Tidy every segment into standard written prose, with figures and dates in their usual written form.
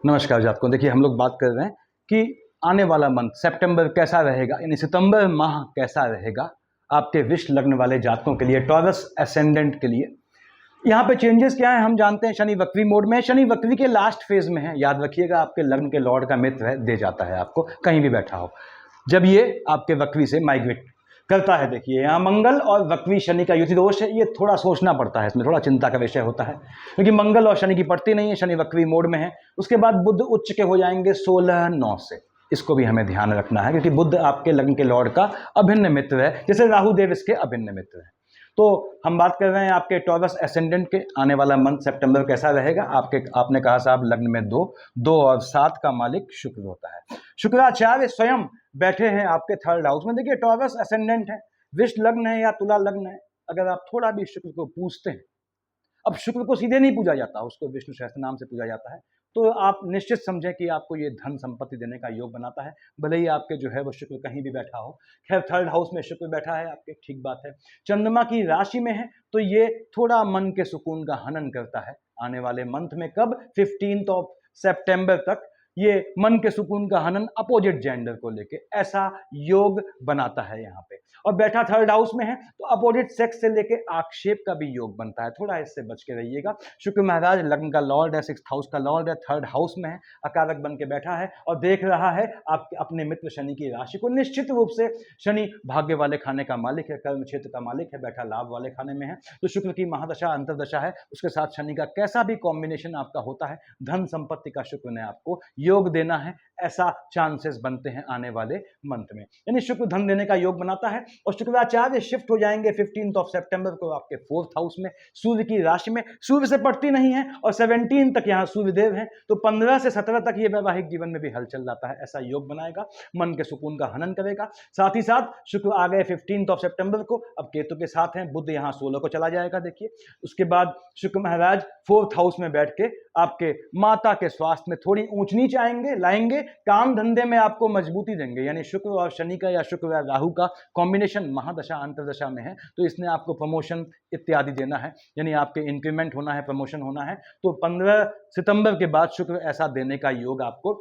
नमस्कार जातकों। देखिए, हम लोग बात कर रहे हैं कि आने वाला मंथ सितंबर कैसा रहेगा, यानी सितंबर माह कैसा रहेगा आपके विष लग्न वाले जातकों के लिए, टॉरस एसेंडेंट के लिए। यहाँ पे चेंजेस क्या है हम जानते हैं। शनि वक्री मोड में है, शनि वक्री के लास्ट फेज में है। याद रखिएगा, आपके लग्न के लॉर्ड का मित्र है, दे जाता है आपको कहीं भी बैठा हो जब ये आपके वक्री से माइग्रेट करता है। देखिए, यहाँ मंगल और वक्री शनि का युति दोष है। ये थोड़ा सोचना पड़ता है, इसमें थोड़ा चिंता का विषय होता है क्योंकि मंगल और शनि की पड़ती नहीं है, शनि वक्री मोड में है। उसके बाद बुध उच्च के हो जाएंगे 16/9 से। इसको भी हमें ध्यान रखना है क्योंकि बुध आपके लग्न के लॉर्ड का अभिन्न मित्र है, जैसे राहु देव इसके अभिन्न मित्र है। तो हम बात कर रहे हैं आपके टॉरस एसेंडेंट के आने वाला मंथ सितंबर कैसा रहेगा। आपने कहा साहब, लग्न में 2 और 7 का मालिक शुक्र होता है। शुक्राचार्य स्वयं बैठे हैं आपके थर्ड हाउस में। देखिए, टॉरस एसेंडेंट है, विष लग्न है या तुला लग्न है, अगर आप थोड़ा भी शुक्र को पूजते हैं, अब शुक्र को सीधे नहीं पूजा जाता, उसको विष्णु सहस्त्र नाम से पूजा जाता है, तो आप निश्चित समझें कि आपको ये धन संपत्ति देने का योग बनाता है। भले ही आपके जो है वो शुक्र कहीं भी बैठा हो। खैर, थर्ड हाउस में शुक्र बैठा है आपके, ठीक बात है। चंद्रमा की राशि में है तो ये थोड़ा मन के सुकून का हनन करता है आने वाले मंथ में। कब? 15 सितंबर तक ये मन के सुकून का हनन अपोजिट जेंडर को लेके ऐसा योग बनाता है यहाँ पे। और बैठा थर्ड हाउस में है तो अपोजिट सेक्स से लेके आक्षेप का भी योग बनता है, थोड़ा इससे बच के रहिएगा। शुक्र महाराज लग्न का लॉर्ड है, 6th हाउस का लॉर्ड है, थर्ड हाउस में है, अकारक बन के बैठा है और देख रहा है आपके अपने मित्र शनि की राशि को। निश्चित रूप से शनि भाग्य वाले खाने का मालिक है, कर्म क्षेत्र का मालिक है, बैठा लाभ वाले खाने में है। तो शुक्र की महादशा अंतरदशा है, उसके साथ शनि का कैसा भी कॉम्बिनेशन आपका होता है, धन संपत्ति का शुक्र ने आपको योग देना है, ऐसा चांसेस बनते हैं आने वाले मंथ में। यानी शुक्र धन देने का योग बनाता है। और शुक्राचार्य शिफ्ट हो जाएंगे 15 सितंबर को आपके 4th हाउस में, सूर्य की राशि में। सूर्य से पड़ती नहीं है और 17 तक यहाँ सूर्यदेव है, तो 15 से 17 तक ये वैवाहिक जीवन में भी हलचल लाता है, ऐसा योग बनाएगा, मन के सुकून का हनन करेगा। साथ ही साथ शुक्र आ गए 15 सितंबर को, अब केतु के साथ हैं, बुध यहाँ 16 को चला जाएगा। देखिए, उसके बाद शुक्र महाराज 4th हाउस में बैठ के आपके माता के स्वास्थ्य में थोड़ी ऊंच नीच लाएंगे, काम धंधे में आपको मजबूती देंगे। यानी शुक्र और शनि का या शुक्र और राहु का कॉम्बिनेशन महादशा अंतरदशा में है, तो इसने आपको प्रमोशन इत्यादि देना है, यानी आपके इंक्रीमेंट होना है, प्रमोशन होना है। तो 15 सितंबर के बाद शुक्र ऐसा देने का योग आपको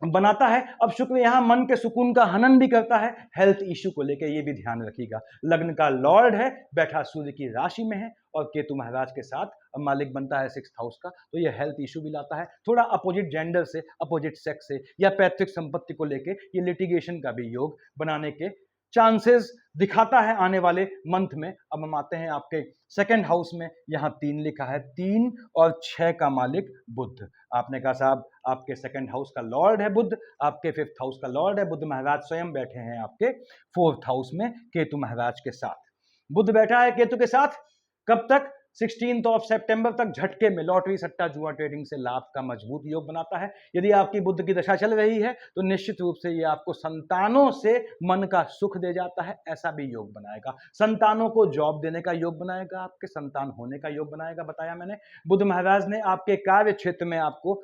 बनाता है। अब शुक्र यहाँ मन के सुकून का हनन भी करता है, हेल्थ इश्यू को लेकर ये भी ध्यान रखिएगा। लग्न का लॉर्ड है, बैठा सूर्य की राशि में है और केतु महाराज के साथ मालिक बनता है 6th हाउस का, तो ये हेल्थ इश्यू भी लाता है। थोड़ा अपोजिट जेंडर से, अपोजिट सेक्स से या पैतृक संपत्ति को लेके ये लिटिगेशन का भी योग बनाने के चांसेस दिखाता है आने वाले मंथ में। अब हम आते हैं आपके 2nd हाउस में। यहाँ 3 लिखा है, 3 और 6 का मालिक बुध। आपने कहा साहब, आपके 2nd हाउस का लॉर्ड है बुध, आपके 5th हाउस का लॉर्ड है बुध महाराज, स्वयं बैठे हैं आपके 4th हाउस में केतु महाराज के साथ। बुध बैठा है केतु के साथ, कब तक? 16 सितंबर तक। झटके में लॉटरी सट्टा जुआ ट्रेडिंग से लाभ का मजबूत योग बनाता है। यदि आपकी बुध की दशा चल रही है तो निश्चित रूप से ये आपको संतानों से मन का सुख दे जाता है, ऐसा भी योग बनाएगा। संतानों को जॉब देने का योग बनाएगा, आपके संतान होने का योग बनाएगा। बताया मैंने, बुध महाराज ने आपके कार्य क्षेत्र में आपको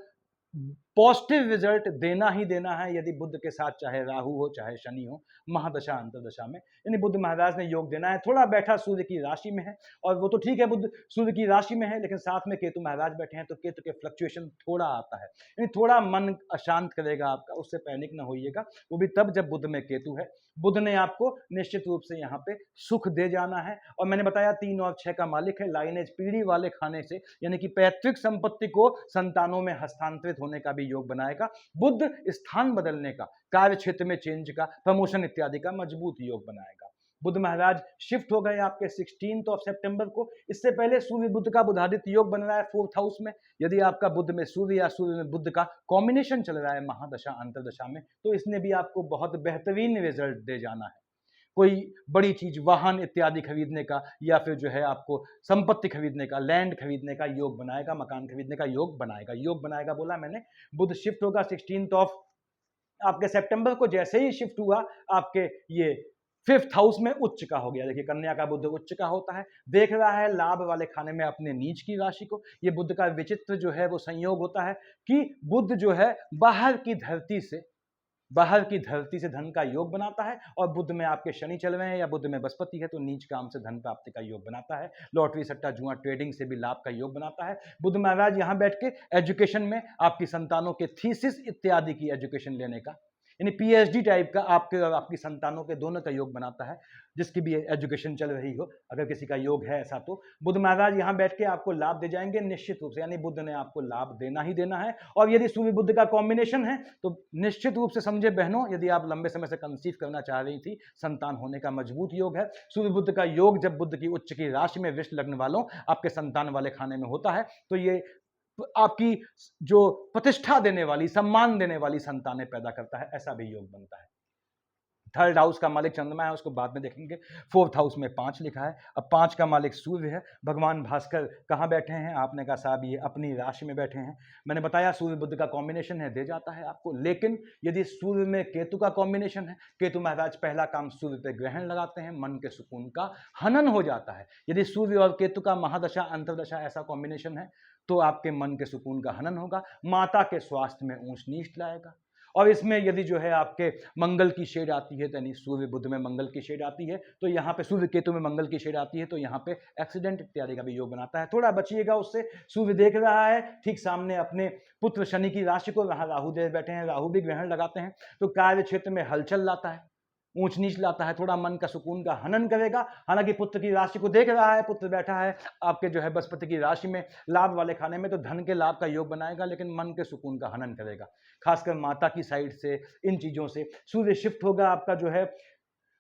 पॉजिटिव रिजल्ट देना ही देना है, यदि बुध के साथ चाहे राहु हो चाहे शनि हो, महादशा अंतरदशा में। यानी बुध महाराज ने योग देना है। थोड़ा बैठा सूर्य की राशि में है, और वो तो ठीक है, बुध सूर्य की राशि में है, लेकिन साथ में केतु महाराज बैठे हैं, तो केतु के फ्लक्चुएशन थोड़ा आता है, यानी थोड़ा मन अशांत करेगा आपका। उससे पैनिक ना होइएगा, वो भी तब जब बुध में केतु है। बुध ने आपको निश्चित रूप से यहाँ पे सुख दे जाना है। और मैंने बताया 3 और 6 का मालिक है, लाइनेज पीढ़ी वाले खाने से, यानी कि पैतृक संपत्ति को संतानों में हस्तांतरित होने का भी योग बनाएगा। बुध स्थान बदलने का, कार्य क्षेत्र में चेंज का, प्रमोशन इत्यादि का मजबूत योग बनाएगा। बुध महाराज शिफ्ट हो गए आपके 16 सितंबर को। इससे पहले सूर्य बुध का बुधादित्य योग बन रहा है 4th हाउस में। यदि आपका बुध में सूर्य या सूर्य में बुध का कॉम्बिनेशन चल रहा है महादशा अंतरदशा में, तो इसने भी आपको बहुत बेहतरीन रिजल्ट दे जाना है। कोई बड़ी चीज, वाहन इत्यादि खरीदने का, या फिर जो है आपको संपत्ति खरीदने का, लैंड खरीदने का योग बनाएगा, मकान खरीदने का योग बनाएगा। योग बनाएगा बोला मैंने। बुध शिफ्ट होगा 16 आपके सितंबर को। जैसे ही शिफ्ट हुआ आपके ये 5th हाउस में उच्च का हो गया। देखिए, कन्या का बुध उच्च का होता है, देख रहा है लाभ वाले खाने में अपने नीच की राशि को। ये बुध का विचित्र जो है वो संयोग होता है कि बुध जो है बाहर की धरती से बाहर की धरती से धन का योग बनाता है, और बुध में आपके शनि चल रहे हैं या बुध में बृहस्पति है तो नीच काम से धन प्राप्ति का योग बनाता है। लॉटरी सट्टा जुआ ट्रेडिंग से भी लाभ का योग बनाता है। बुध महाराज यहाँ बैठ के एजुकेशन में आपकी संतानों के थीसिस इत्यादि की एजुकेशन लेने का, यानी पीएचडी टाइप का आपके और आपकी संतानों के दोनों का योग बनाता है, जिसकी भी एजुकेशन चल रही हो, अगर किसी का योग है ऐसा तो बुध महाराज यहाँ बैठ के आपको लाभ दे जाएंगे निश्चित रूप से, यानी बुध ने आपको लाभ देना ही देना है। और यदि सूर्य बुध का कॉम्बिनेशन है तो निश्चित रूप से समझे बहनों, यदि आप लंबे समय से कंसीव करना चाह रही थी, संतान होने का मजबूत योग है। सूर्य बुध का योग जब बुध की उच्च की राशि में वृष लग्न वालों आपके संतान वाले खाने में होता है तो ये आपकी जो प्रतिष्ठा देने वाली, सम्मान देने वाली संतानें पैदा करता है, ऐसा भी योग बनता है। थर्ड हाउस का मालिक चंद्रमा है, उसको बाद में देखेंगे। फोर्थ हाउस में 5 लिखा है। अब 5 का मालिक सूर्य है। भगवान भास्कर कहाँ बैठे हैं? आपने कहा साहब ये अपनी राशि में बैठे हैं। मैंने बताया सूर्य बुध का कॉम्बिनेशन है, दे जाता है आपको। लेकिन यदि सूर्य में केतु का कॉम्बिनेशन है, केतु महाराज पहला काम सूर्य पे ग्रहण लगाते हैं, मन के सुकून का हनन हो जाता है। यदि सूर्य और केतु का महादशा अंतरदशा ऐसा कॉम्बिनेशन है तो आपके मन के सुकून का हनन होगा, माता के स्वास्थ्य में ऊंच नीच लाएगा। और इसमें यदि जो है आपके मंगल की शेड आती है, यानी सूर्य बुध में मंगल की शेड आती है, तो यहाँ पे सूर्य केतु में मंगल की शेड आती है, तो यहाँ पे एक्सीडेंट इत्यादि का भी योग बनाता है। थोड़ा बचिएगा उससे। सूर्य देख रहा है ठीक सामने अपने पुत्र शनि की राशि को, वहां राहु देव बैठे हैं, राहु भी ग्रहण लगाते हैं, तो कार्य क्षेत्र में हलचल लाता है, ऊंच नीच लाता है, थोड़ा मन का सुकून का हनन करेगा। हालांकि पुत्र की राशि को देख रहा है, पुत्र बैठा है आपके जो है बृहस्पति की राशि में लाभ वाले खाने में, तो धन के लाभ का योग बनाएगा, लेकिन मन के सुकून का हनन करेगा, खासकर माता की साइड से, इन चीजों से। सूर्य शिफ्ट होगा आपका जो है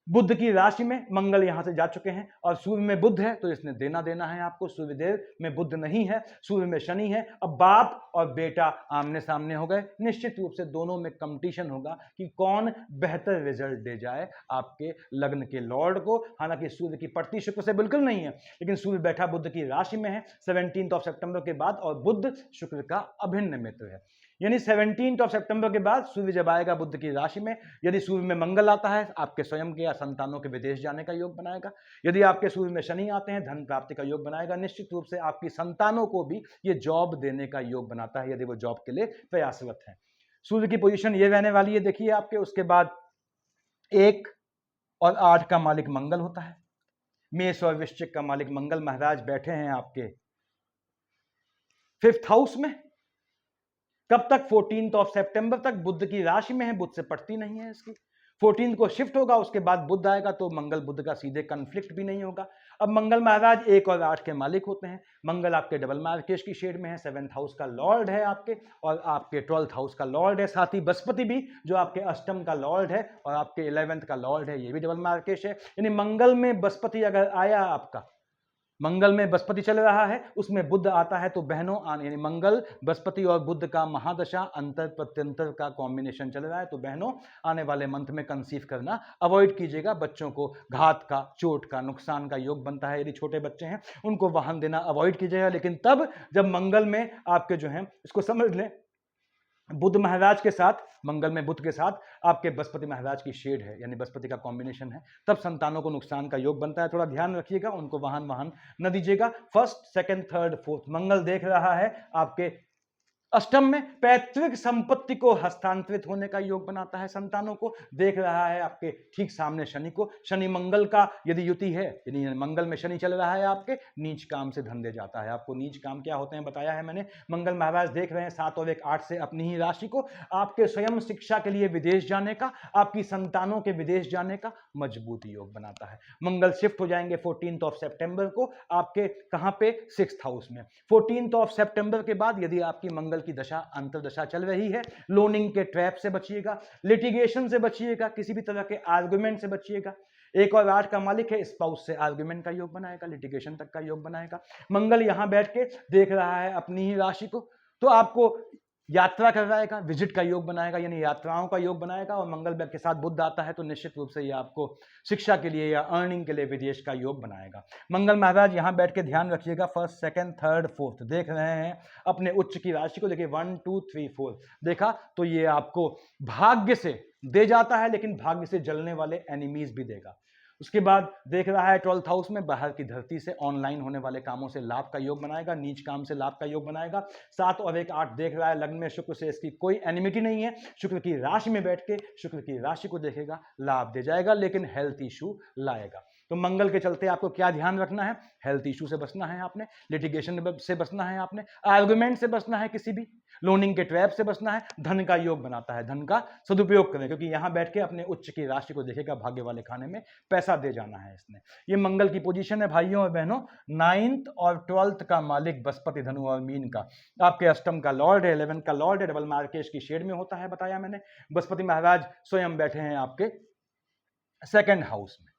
बुध की राशि में, मंगल यहां से जा चुके हैं, और सूर्य में बुध है तो इसने देना देना है आपको। सूर्यदेव में बुध नहीं है, सूर्य में शनि है। अब बाप और बेटा आमने सामने हो गए, निश्चित रूप से दोनों में कंपटीशन होगा कि कौन बेहतर रिजल्ट दे जाए आपके लग्न के लॉर्ड को। हालांकि सूर्य की पड़ती शुक्र से बिल्कुल नहीं है, लेकिन सूर्य बैठा बुध की राशि में है 17 सितंबर के बाद, और बुध शुक्र का अभिन्न मित्र है। यानी 17 सितंबर के बाद सूर्य जब आएगा बुध की राशि में, यदि सूर्य में मंगल आता है, आपके स्वयं के या संतानों के विदेश जाने का योग बनाएगा। यदि आपके सूर्य में शनि आते हैं, धन प्राप्ति का योग बनाएगा। निश्चित रूप से आपकी संतानों को भी ये जॉब देने का योग बनाता है, यदि वो जॉब के लिए प्रयासरत है। सूर्य की पोजीशन ये रहने वाली है, देखिए आपके। उसके बाद 1 और 8 का मालिक मंगल होता है। मेष और वृश्चिक का मालिक मंगल महाराज बैठे हैं आपके 5th हाउस में। कब तक? 14 सितंबर तक बुध की राशि में है, बुध से पड़ती नहीं है इसकी। 14 को शिफ्ट होगा, उसके बाद बुध आएगा, तो मंगल बुध का सीधे कन्फ्लिक्ट भी नहीं होगा। अब मंगल महाराज 1 और 8 के मालिक होते हैं। मंगल आपके डबल मार्केश की शेड में है, 7th हाउस का लॉर्ड है आपके, और आपके 12th हाउस का लॉर्ड है। साथ ही बृहस्पति भी जो आपके अष्टम का लॉर्ड है और आपके 11th का लॉर्ड है, ये भी डबल मार्केश है। यानी मंगल में बृहस्पति अगर आया, आपका मंगल में बृहस्पति चल रहा है, उसमें बुध आता है, तो बहनों यानी मंगल बृहस्पति और बुध का महादशा अंतर प्रत्यंतर का कॉम्बिनेशन चल रहा है, तो बहनों आने वाले मंथ में कंसीव करना अवॉइड कीजिएगा। बच्चों को घात का, चोट का, नुकसान का योग बनता है। यदि छोटे बच्चे हैं उनको वाहन देना अवॉइड कीजिएगा, लेकिन तब जब मंगल में आपके जो है, इसको समझ लें, बुध महाराज के साथ, मंगल में बुध के साथ आपके बृहस्पति महाराज की शेड है, यानी बृहस्पति का कॉम्बिनेशन है, तब संतानों को नुकसान का योग बनता है। थोड़ा ध्यान रखिएगा, उनको वाहन न दीजिएगा। 1st, 2nd, 3rd, 4th मंगल देख रहा है आपके अष्टम में, पैतृक संपत्ति को हस्तांतरित होने का योग बनाता है। संतानों को देख रहा है आपके ठीक सामने शनि को। शनि मंगल का यदि युति है, यदि मंगल में शनि चल रहा है आपके, नीच काम से धन दे जाता है आपको। नीच काम क्या होते हैं बताया है मैंने। मंगल महाराज देख रहे हैं 7 और 1, 8 से अपनी ही राशि को। आपके स्वयं शिक्षा के लिए विदेश जाने का, आपकी संतानों के विदेश जाने का मजबूत योग बनाता है। मंगल शिफ्ट हो जाएंगे 14 सितंबर को आपके कहां पे? 6th हाउस में। 14 सितंबर के बाद यदि आपकी मंगल की दशा अंतरदशा चल रही है, लोनिंग के ट्रैप से बचिएगा, लिटिगेशन से बचिएगा, किसी भी तरह के आर्गुमेंट से बचिएगा। 1 और 8 का मालिक है, स्पाउस से आर्गुमेंट का योग बनाएगा, लिटिगेशन तक का योग बनाएगा। मंगल यहां बैठ के देख रहा है अपनी ही राशि को, तो आपको यात्रा करवाएगा, विजिट का योग बनाएगा, यानी यात्राओं का योग बनाएगा। और मंगल के साथ बुध आता है, तो निश्चित रूप से ये आपको शिक्षा के लिए या अर्निंग के लिए विदेश का योग बनाएगा। मंगल महाराज यहां बैठ के ध्यान रखिएगा, 1st, 2nd, 3rd, 4th देख रहे हैं अपने उच्च की राशि को। देखिए 1, 2, 3, 4 देखा, तो ये आपको भाग्य से दे जाता है, लेकिन भाग्य से जलने वाले एनिमीज भी देगा। उसके बाद देख रहा है 12th हाउस में बाहर की धरती से ऑनलाइन होने वाले कामों से लाभ का योग बनाएगा, नीच काम से लाभ का योग बनाएगा। 7 और 1 8 देख रहा है लग्न में शुक्र से, इसकी कोई एनिमिटी नहीं है, शुक्र की राशि में बैठ के शुक्र की राशि को देखेगा, लाभ दे जाएगा, लेकिन हेल्थ इशू लाएगा। तो मंगल के चलते आपको क्या ध्यान रखना है, हेल्थ इशू से बचना है आपने, लिटिगेशन से बचना है आपने, आर्गुमेंट से बचना है, किसी भी लोनिंग के ट्रैप से बचना है। धन का योग बनाता है, धन का सदुपयोग करें, क्योंकि यहां बैठ के अपने उच्च की राशि को देखेगा, भाग्य वाले खाने में पैसा दे जाना है इसने। ये मंगल की पोजीशन है भाइयों और बहनों। 9th और 12th का मालिक बृहस्पति धनु और मीन का, आपके अष्टम का लॉर्ड है, 11 का लॉर्ड है, डबल मार्केश की शेड में होता है, बताया मैंने। बृहस्पति महाराज स्वयं बैठे हैं आपके 2nd हाउस में।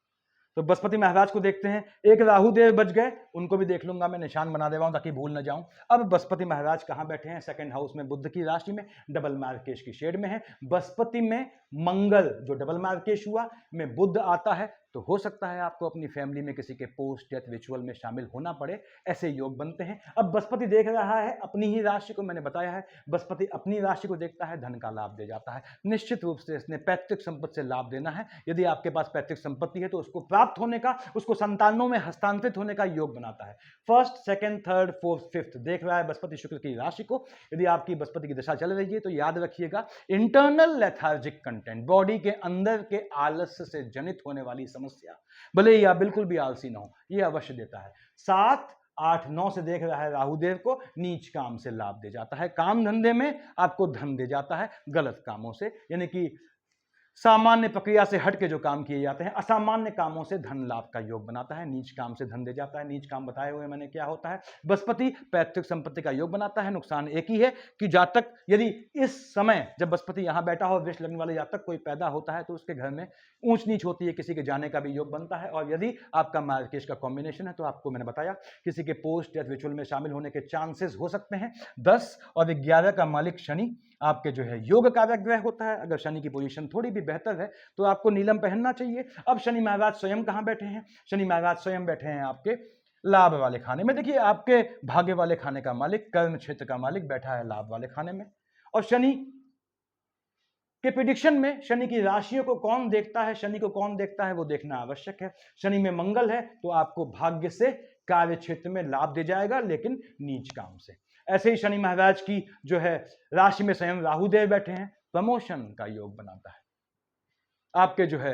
तो बृहस्पति महाराज को देखते हैं, एक राहु देव बच गए, उनको भी देख लूंगा, मैं निशान बना दे रहा हूं ताकि भूल ना जाऊं। अब बृहस्पति महाराज कहां बैठे हैं, 2nd हाउस में, बुध की राशि में, डबल मार्केश की शेड में है। बृहस्पति में मंगल जो डबल मार्केश हुआ में बुध आता है, तो हो सकता है आपको अपनी फैमिली में किसी के पोस्ट डेथ रिचुअल में शामिल होना पड़े, ऐसे योग बनते हैं। अब बृहस्पति देख रहा है अपनी ही राशि को, मैंने बताया है बृहस्पति अपनी राशि को देखता है, धन का लाभ दे जाता है। निश्चित रूप से इसने पैतृक संपत्ति से लाभ देना है। यदि आपके पास पैतृक संपत्ति है तो उसको प्राप्त होने का, उसको संतानों में हस्तांतरित होने का योग बनाता है। 1st, 2nd, 3rd, 4th, 5th देख रहा है बृहस्पति शुक्र की राशि को। यदि आपकी बृहस्पति की दशा चल रही है तो याद रखिएगा, इंटरनल लेथार्जिक कंटेंट, बॉडी के अंदर के आलस्य से जनित होने वाली समस्या, भले ही आप बिल्कुल भी आलसी ना हो, यह अवश्य देता है। 7, 8, 9 से देख रहा है राहुदेव को, नीच काम से लाभ दे जाता है, काम धंधे में आपको धन दे जाता है, गलत कामों से, यानी कि सामान्य प्रक्रिया से हट के जो काम किए जाते हैं, असामान्य कामों से धन लाभ का योग बनाता है, नीच काम से धन दे जाता है। नीच काम बताए हुए मैंने क्या होता है, बृहस्पति पैतृक संपत्ति का योग बनाता है। नुकसान एक ही है कि जातक, यदि इस समय जब बृहस्पति यहां बैठा हो, वृष लग्न वाले जातक कोई पैदा होता है तो उसके घर में ऊंच नीच होती है, किसी के जाने का भी योग बनता है। और यदि आपका मार्केश का कॉम्बिनेशन है तो आपको मैंने बताया किसी के पोस्ट या रिचुअल में शामिल होने के चांसेस हो सकते हैं। 10 और 11 का मालिक शनि आपके जो है योग कारक ग्रह होता है। अगर शनि की पोजीशन थोड़ी भी बेहतर है तो आपको नीलम पहनना चाहिए। अब शनि महाराज स्वयं कहां बैठे हैं, शनि महाराज स्वयं बैठे हैं आपके लाभ वाले खाने में। देखिए, आपके भाग्य वाले खाने का मालिक, कर्म क्षेत्र का मालिक बैठा है लाभ वाले खाने में। और शनि के प्रिडिक्शन में शनि की राशियों को कौन देखता है, शनि को कौन देखता है, वो देखना आवश्यक है। शनि में मंगल है तो आपको भाग्य से कार्य क्षेत्र में लाभ दे जाएगा, लेकिन नीच काम से। ऐसे ही शनि महाराज की जो है राशि में स्वयं राहुदेव बैठे हैं, प्रमोशन का योग बनाता है, आपके जो है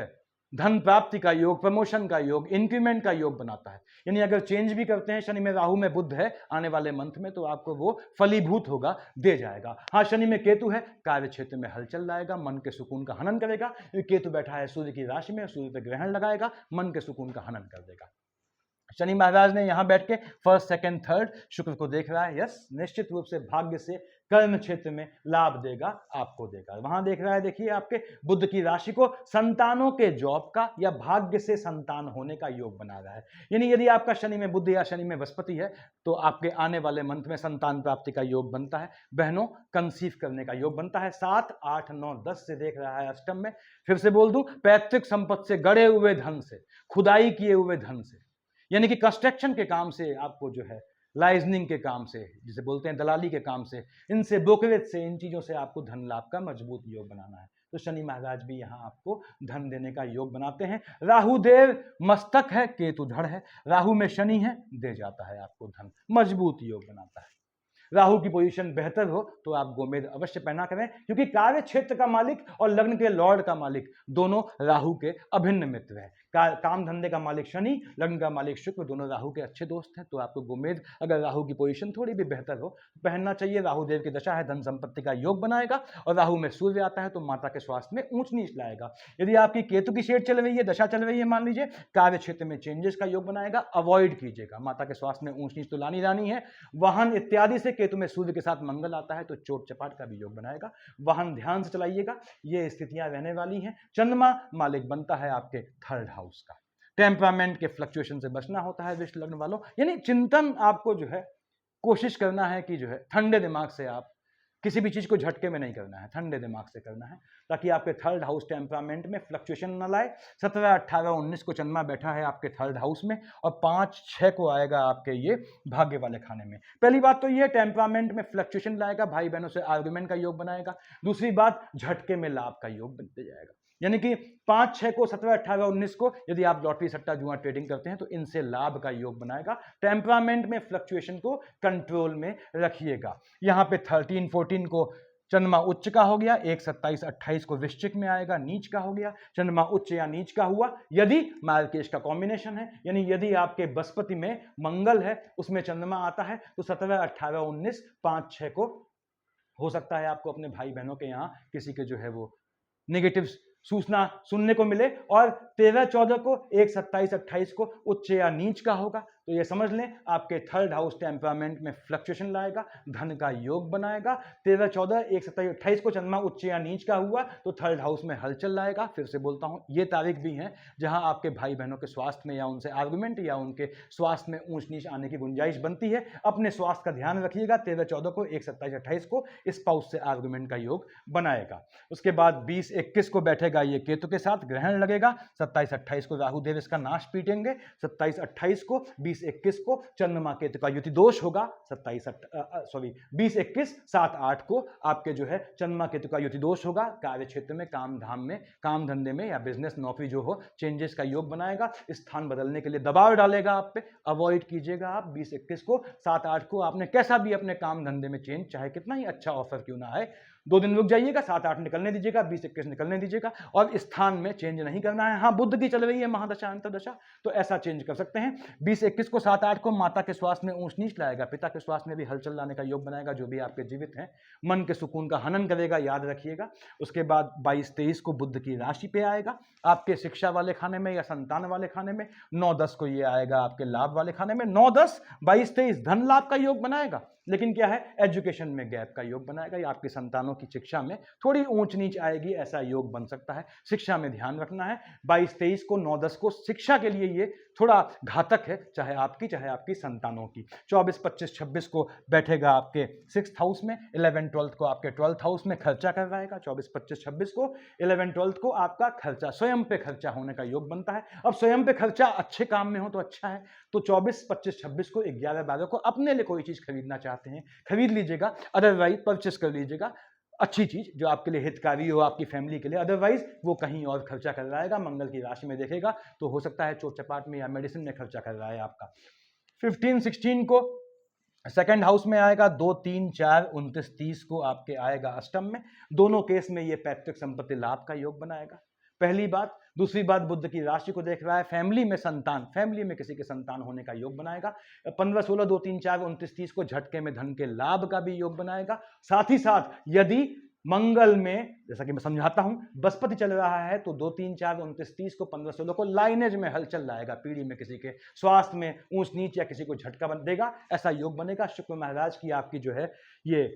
धन प्राप्ति का योग, प्रमोशन का योग, इंक्रीमेंट का योग बनाता है। यानी अगर चेंज भी करते हैं, शनि में राहु में बुध है आने वाले मंथ में, तो आपको वो फलीभूत होगा, दे जाएगा। हाँ, शनि में केतु है, कार्य क्षेत्र में हलचल लाएगा, मन के सुकून का हनन करेगा। केतु बैठा है सूर्य की राशि में, सूर्य पर ग्रहण लगाएगा, मन के सुकून का हनन कर देगा। शनि महाराज ने यहां बैठ के 1st, 2nd, 3rd शुक्र को देख रहा है। यस, निश्चित रूप से भाग्य से कर्म क्षेत्र में लाभ देगा, आपको देगा। वहां देख रहा है, देखिए आपके बुध की राशि को, संतानों के जॉब का या भाग्य से संतान होने का योग बना रहा है। यानी यदि आपका शनि में बुध या शनि में बृहस्पति है तो आपके आने वाले मंथ में संतान प्राप्ति का योग बनता है। बहनों, कंसीव करने का योग बनता है। 7, 8, 9, 10 से देख रहा है अष्टम में। फिर से बोल दूं, पैतृक संपत्ति से गड़े हुए धन से, खुदाई किए हुए धन से, यानी कि कंस्ट्रक्शन के काम से, आपको जो है लाइजनिंग के काम से, जिसे बोलते हैं दलाली के काम से, इनसे, ब्रोकरेज से, इन चीजों से आपको धन लाभ का मजबूत योग बनाना है। तो शनि महाराज भी यहां आपको धन देने का योग बनाते हैं। राहु देव मस्तक है, केतु धड़ है, राहु में शनि है, दे जाता है आपको धन, मजबूत योग बनाता है। राहु की पोजीशन बेहतर हो तो आप गोमेद अवश्य पहना करें, क्योंकि कार्य क्षेत्र का मालिक और लग्न के लॉर्ड का मालिक दोनों राहु के अभिन्न मित्र हैं। काम धंधे का मालिक शनि, लग्न का मालिक शुक्र, दोनों राहु के अच्छे दोस्त हैं। तो आपको गोमेद, अगर राहु की पोजीशन थोड़ी भी बेहतर हो, पहनना चाहिए। राहु देव की दशा है, धन संपत्ति का योग बनाएगा, और राहु में सूर्य आता है तो माता के स्वास्थ्य में ऊंच नीच लाएगा। यदि आपकी केतु की शेड चल रही है, दशा चल रही है, मान लीजिए, कार्य क्षेत्र में चेंजेस का योग बनाएगा, अवॉइड कीजिएगा। माता के स्वास्थ्य में ऊंच नीच तो लानी रानी है। वाहन इत्यादि से केतु में सूर्य के साथ मंगल आता है तो चोट चपाट का भी योग बनाएगा। वाहन ध्यान से चलाइएगा, ये स्थितियां रहने वाली हैं। चंद्रमा मालिक बनता है आपके 3rd हाउस का। टेम्परामेंट के फ्लक्चुएशन से बचना होता है वृष लग्न वालों, यानी चिंतन आपको जो है कोशिश करना है कि जो है ठंडे दिमाग से, आप किसी भी चीज को झटके में नहीं करना है, ठंडे दिमाग से करना है, ताकि आपके 3rd हाउस टेम्परामेंट में फ्लक्चुएशन न लाए। 17, 18, 19 को चंद्रमा बैठा है आपके 3rd हाउस में, और 5, 6 को आएगा आपके ये भाग्य वाले खाने में। पहली बात तो ये टेम्परामेंट में फ्लक्चुएशन लाएगा, भाई बहनों से आर्गुमेंट का योग बनाएगा। दूसरी बात, झटके में लाभ का योग बनते जाएगा। यानी कि 5, 6 को, 17, 18, 19 को यदि आप लॉटरी, सट्टा, जुआ ट्रेडिंग करते हैं तो इनसे लाभ का योग बनाएगा। टेम्परामेंट में फ्लक्चुएशन को कंट्रोल में रखिएगा। यहाँ पे 13, 14 को चंद्रमा उच्च का हो गया, 1, 27, 28 को वृश्चिक में आएगा, नीच का हो गया। चंद्रमा उच्च या नीच का हुआ यदि मार्केश का कॉम्बिनेशन है, यानी यदि आपके बृहस्पति में मंगल है, उसमें चंद्रमा आता है, तो 17, 18, 19, 5, 6 को हो सकता है आपको अपने भाई बहनों के यहाँ किसी के जो है वो नेगेटिव सूचना सुनने को मिले। और 13, 14 को, 1, 27, 28 को उच्च या नीच का होगा, तो ये समझ लें आपके थर्ड हाउस टेम्परामेंट में फ्लक्चुएशन लाएगा, धन का योग बनाएगा। 13, 14, 1, 27, 28 को चंद्रमा उच्च या नीच का हुआ तो थर्ड हाउस में हलचल लाएगा। फिर से बोलता हूं, ये तारीख भी है जहां आपके भाई बहनों के स्वास्थ्य में या उनसे आर्गुमेंट या उनके स्वास्थ्य में ऊंच नीच आने की गुंजाइश बनती है। अपने स्वास्थ्य का ध्यान रखिएगा। 13, 14 को, 1, 27, 28 को स्पाउस से आर्गुमेंट का योग बनाएगा। उसके बाद 20, 21 को बैठेगा ये केतु के साथ, ग्रहण लगेगा। 27, 28 को राहु देव इसका नाश पीटेंगे। 27, 28 को, 20, 21 को चंद्रमा केतु का युति दोष होगा। 20, 21, 7, 8 को आपके जो है चंद्रमा केतु का युति दोष होगा। कार्य क्षेत्र में, काम धाम में, काम धंधे में या बिजनेस नौकरी जो हो, चेंजेस का योग बनाएगा। स्थान बदलने के लिए दबाव डालेगा आप पे, अवॉइड कीजिएगा आप। 20, 21 को, 7, 8 को आपने कैसा भी अपने काम धंधे में चेंज, चाहे कितना ही अच्छा ऑफर क्यों ना है, 2 दिन रुक जाइएगा, 7, 8 निकलने दीजिएगा, 20, 21 निकलने दीजिएगा। और स्थान में चेंज नहीं करना है। हाँ, बुध की चल रही है महादशा अंतरदशा, तो ऐसा चेंज कर सकते हैं। 20, 21 को, 7, 8 को माता के स्वास्थ्य में ऊंच नीच लाएगा, पिता के स्वास्थ्य में भी हलचल लाने का योग बनाएगा। जो भी आपके जीवित हैं, मन के सुकून का हनन करेगा, याद रखिएगा। उसके बाद 22, 23 को बुध की राशि पे आएगा, आपके शिक्षा वाले खाने में या संतान वाले खाने में। 9, 10 को ये आएगा आपके लाभ वाले खाने में। 9, 10, 22, 23 धन लाभ का योग बनाएगा, लेकिन क्या है, एजुकेशन में गैप का योग बनाएगा। या आपकी संतानों की शिक्षा में थोड़ी ऊंच नीच आएगी, ऐसा योग बन सकता है। शिक्षा में ध्यान रखना है। 22, 23 को, 9, 10 को शिक्षा के लिए ये थोड़ा घातक है, चाहे आपकी संतानों की। 24, 25, 26 को बैठेगा आपके 6th हाउस में। 11, 12 को आपके 12th हाउस में खर्चा करवाएगा। 24, 25, 26 को, 11, 12 को आपका खर्चा, स्वयं पे खर्चा होने का योग बनता है। अब स्वयं पे खर्चा अच्छे काम में हो तो अच्छा है। तो 24, 25, 26 को, 11, 12 को अपने लिए कोई चीज खरीदना चाहते हैं, खरीद लीजिएगा। अदरवाइज परचेस कर लीजिएगा अच्छी चीज जो आपके लिए हितकारी हो, आपकी फैमिली के लिए। अदरवाइज वो कहीं और खर्चा कर रहा है, मंगल की राशि में देखेगा तो हो सकता है चोट चपाट में या मेडिसिन में खर्चा कर रहा है आपका। 15, 16 को सेकंड हाउस में आएगा। 2, 3, 4, 29, 30 को आपके आएगा अष्टम में। दोनों केस में ये पैतृक संपत्ति लाभ का योग बनाएगा, पहली बात। दूसरी बात, बुध की राशि को देख रहा है, फैमिली में संतान, फैमिली में किसी के संतान होने का योग बनाएगा। 15, 16, 2, 3, 4, 29, 30 को झटके में धन के लाभ का भी योग बनाएगा। साथ ही साथ यदि मंगल में, जैसा कि मैं समझाता हूं, बृहस्पति चल रहा है तो 2, 3, 4, 29, 30 को, 15, 16 को लाइनेज में हलचल लाएगा, पीढ़ी में किसी के स्वास्थ्य में ऊंच नीच या किसी को झटका देगा, ऐसा योग बनेगा। शुक्र महाराज की आपकी जो है ये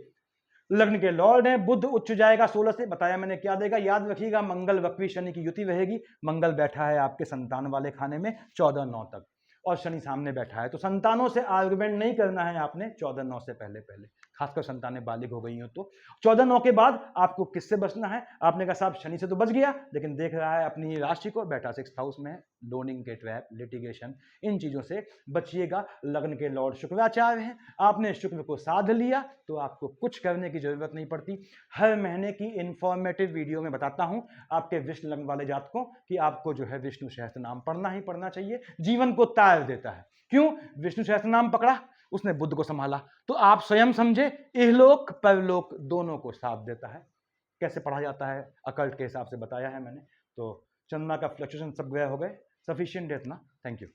लग्न के लॉर्ड है। बुध उच्च जाएगा 16 से, बताया मैंने क्या देगा, याद रखिएगा। मंगल वक्री शनि की युति रहेगी। मंगल बैठा है आपके संतान वाले खाने में 14, 9 तक, और शनि सामने बैठा है, तो संतानों से आर्गुमेंट नहीं करना है आपने 14, 9 से पहले पहले, खासकर संतानें बालिग हो गई हो तो। 14, 9 के बाद आपको किससे बचना है? आपने कहा साहब शनि से तो बच गया, लेकिन देख रहा है अपनी राशि को, बैठा 6th हाउस में है, लोनिंग के ट्रैप, लिटिगेशन, इन चीजों से बचिएगा। लग्न के लॉर्ड शुक्राचार्य हैं, आपने शुक्र को साध लिया तो आपको कुछ करने की जरूरत नहीं पड़ती। हर महीने की इंफॉर्मेटिव वीडियो में बताता हूं आपके विष्णु लग्न वाले जातकों कि आपको जो है विष्णु सहस्त्र नाम पढ़ना ही पढ़ना चाहिए, जीवन को तार देता है। क्यों? विष्णु सहस्त्र नाम पकड़ा, उसने बुद्ध को संभाला, तो आप स्वयं समझे, इहलोक परलोक दोनों को साथ देता है। कैसे पढ़ा जाता है अकल्ट के हिसाब से बताया है मैंने। तो चंद्रमा का फ्लक्चुएशन सब गया हो गए, सफिशिएंट इतना। Thank you.